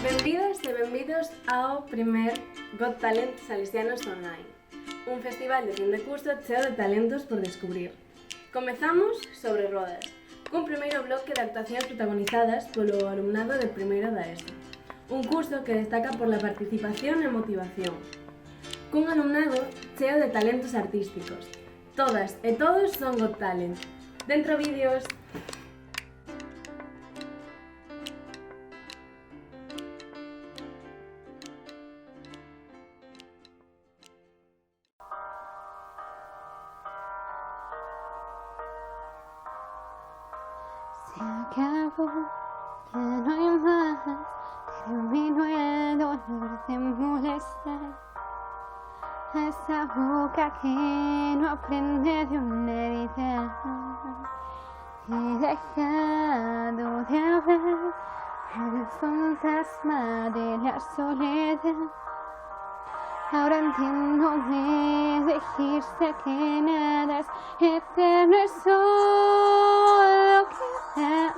Benvidas e benvidos ao primer Got Talent Salesianos Online, un festival de fin de curso cheo de talentos por descubrir. Comezamos sobre rodas, cun primeiro bloque de actuacións protagonizadas polo alumnado de primeiro da ESO, un curso que destaca por la participación e motivación, cun alumnado cheo de talentos artísticos. Todas e todos son Got Talent. Dentro vídeos! Se acabó, ya no hay más, terminó el dolor de molestar a esa boca que no aprende de una herida. He dejado de hablar al fantasma de la soledad. Ahora entiendo, me dijiste que nada es eterno, es solo queda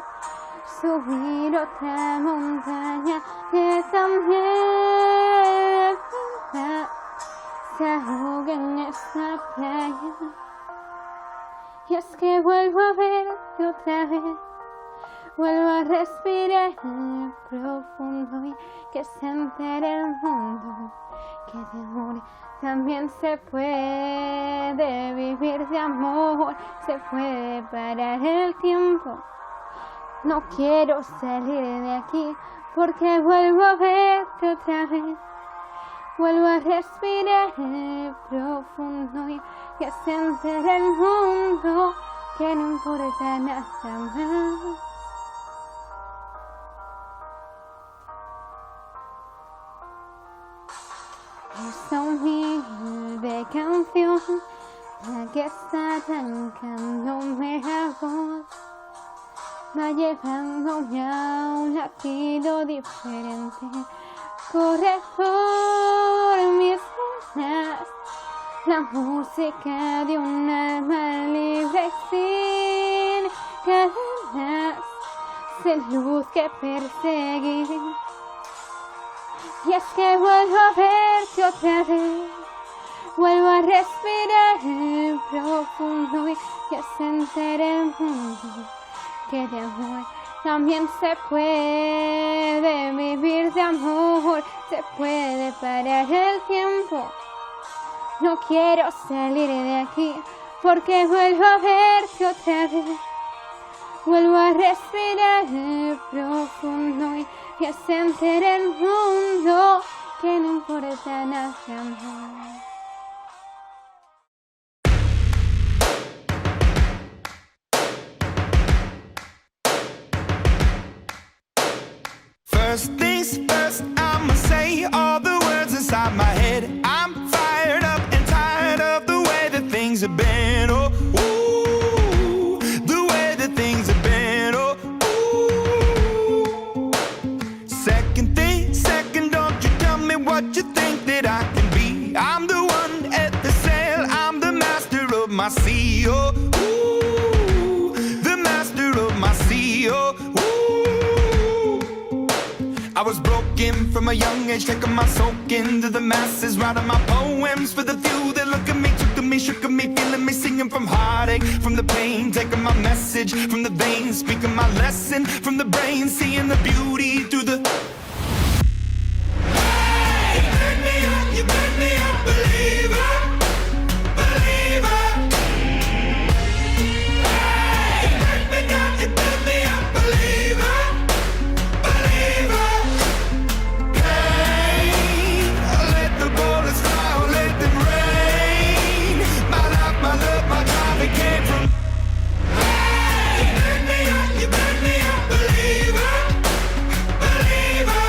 subir otra montaña que también se ahoga en esta playa. Y es que vuelvo a verte otra vez, vuelvo a respirar profundo y que se entere el mundo que de amor también se puede vivir, de amor se puede parar el tiempo. No quiero salir de aquí porque vuelvo a verte otra vez, vuelvo a respirar profundo y que se entere el mundo que no importa nada más. Esa humilde canción, la que está arrancándome la voz, va llevándome a un latido diferente. Corre por mis venas la música de un alma libre sin cadenas, sin luz que perseguir. Y es que vuelvo a verte otra vez, vuelvo a respirar profundo y que se entere el mundo que de amor también se puede vivir, de amor se puede parar el tiempo. No quiero salir de aquí porque vuelvo a verte otra vez, vuelvo a respirar profundo y que se entere el mundo que no importa nada más. First things first, I'ma say all the words inside my head. I'm fired up and tired of the way that things have been. Oh, ooh, the way that things have been. Oh, ooh. Second thing, second, don't you tell me what you think that I can be. I'm the one at the sail, I'm the master of my sea. Oh, ooh, the master of my sea. Oh, ooh. I was broken from a young age, taking my soak into the masses, writing my poems for the few that look at me, took at me, shook at me, feeling me, singing from heartache, from the pain, taking my message from the veins, speaking my lesson from the brain, seeing the beauty through the... Hey, you burn me up, you burn me up, believer, believer. Hey, you burn me down, you burn me up, believer, believer. Hey, let the bullets fly, or let them rain. My life, my love, my drive, it came from... Hey, you burn me up, you burn me up, believer, believer.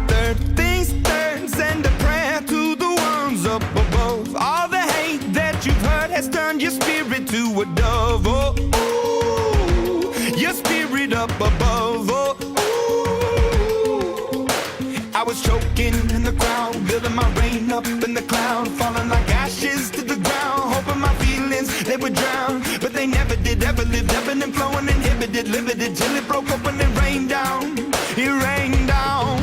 Third things third, send a prayer to the ones up above. All the hate that you've heard has turned your spirit to a dove. Oh, ooh, your spirit up above. Oh, ooh. I was choking in the crowd, building my rain up in the cloud, falling like ashes to the ground, hoping my feelings they would drown, but they never did. Ever lived, ebbing and flowing, inhibited, limited, till it broke open and rained down. It rained down.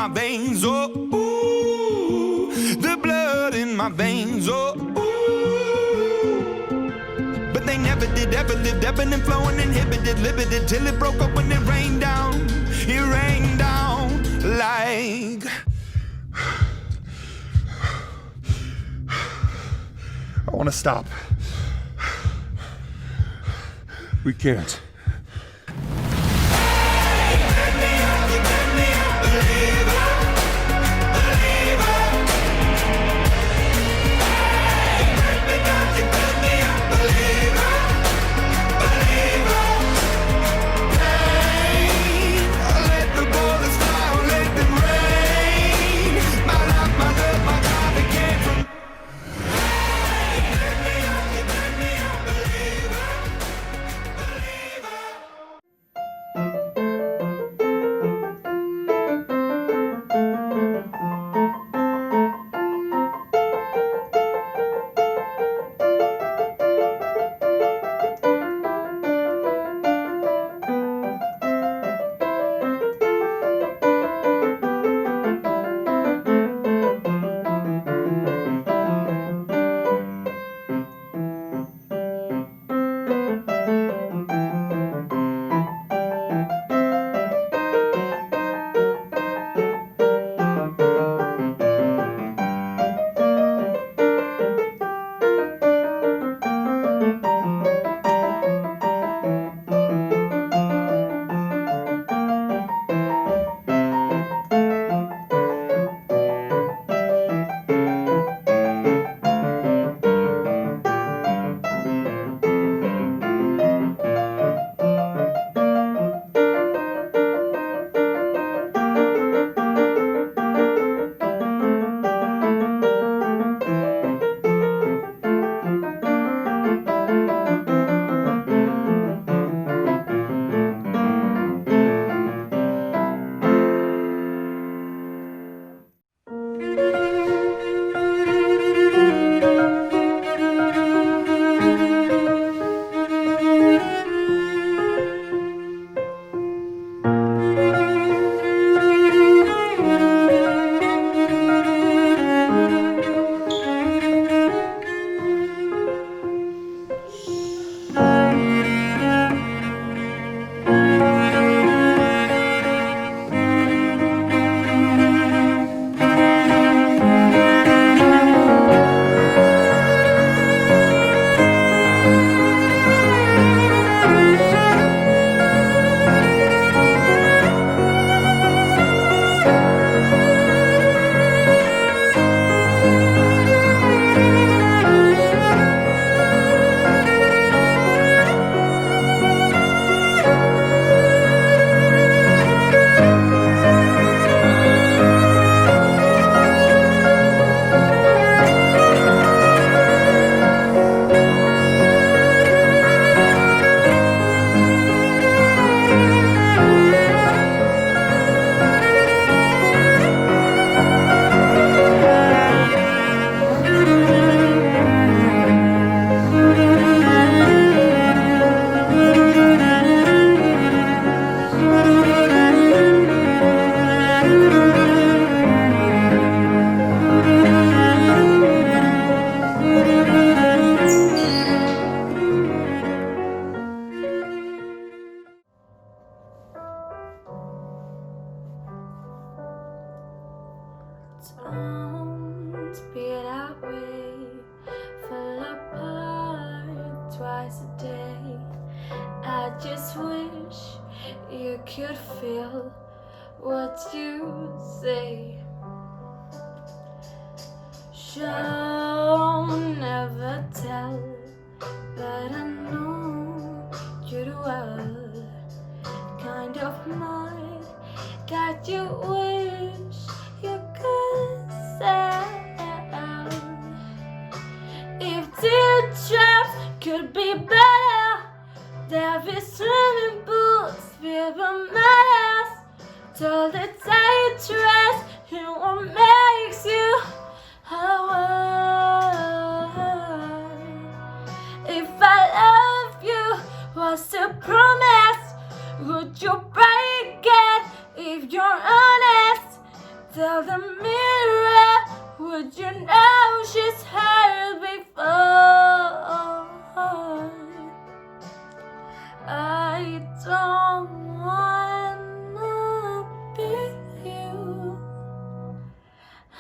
my veins, oh, ooh, the blood in my veins, oh, ooh. But they never did, ever lived, ebbing and flowing, inhibited, limited, till it broke up when it rained down like. I want to stop. We can't. Don't be that way, fall apart twice a day. I just wish you could feel what you say. Shall never tell, but I know you well. Kind of night that you wish you could sell. If teardrops could be better, there'd be swimming pools filled with matters. Till the tight dress in what makes you whole. If I love you was a promise, would you break it if you're honest? Would you know she's hurt before? I don't wanna be you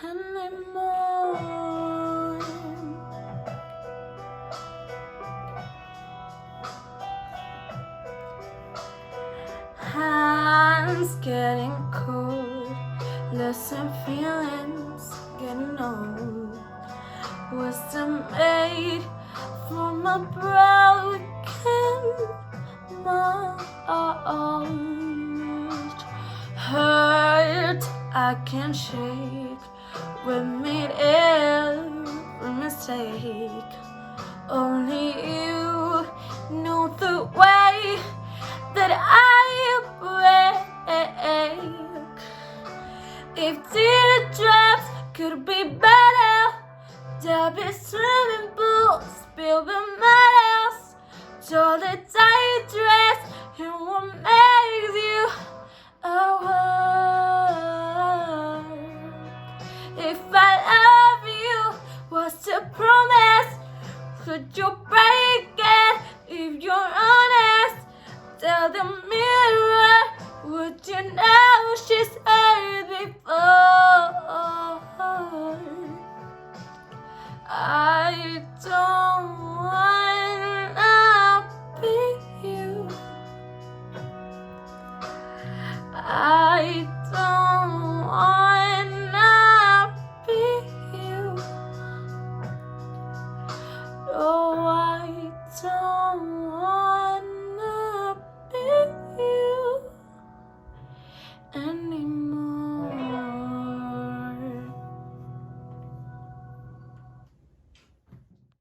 anymore. Hands getting cold, losing feelings, getting old. Wisdom made from a broken mold. Hurt I can't shake. We made every mistake. Only you know the way that I break. If teardrops could be better, there'd be swimming pools filled with medals. So the tight dress and what makes you a word. If I love you was a promise, could you break it if you're honest? Tell the mirror, would you know she's hurt before? I don't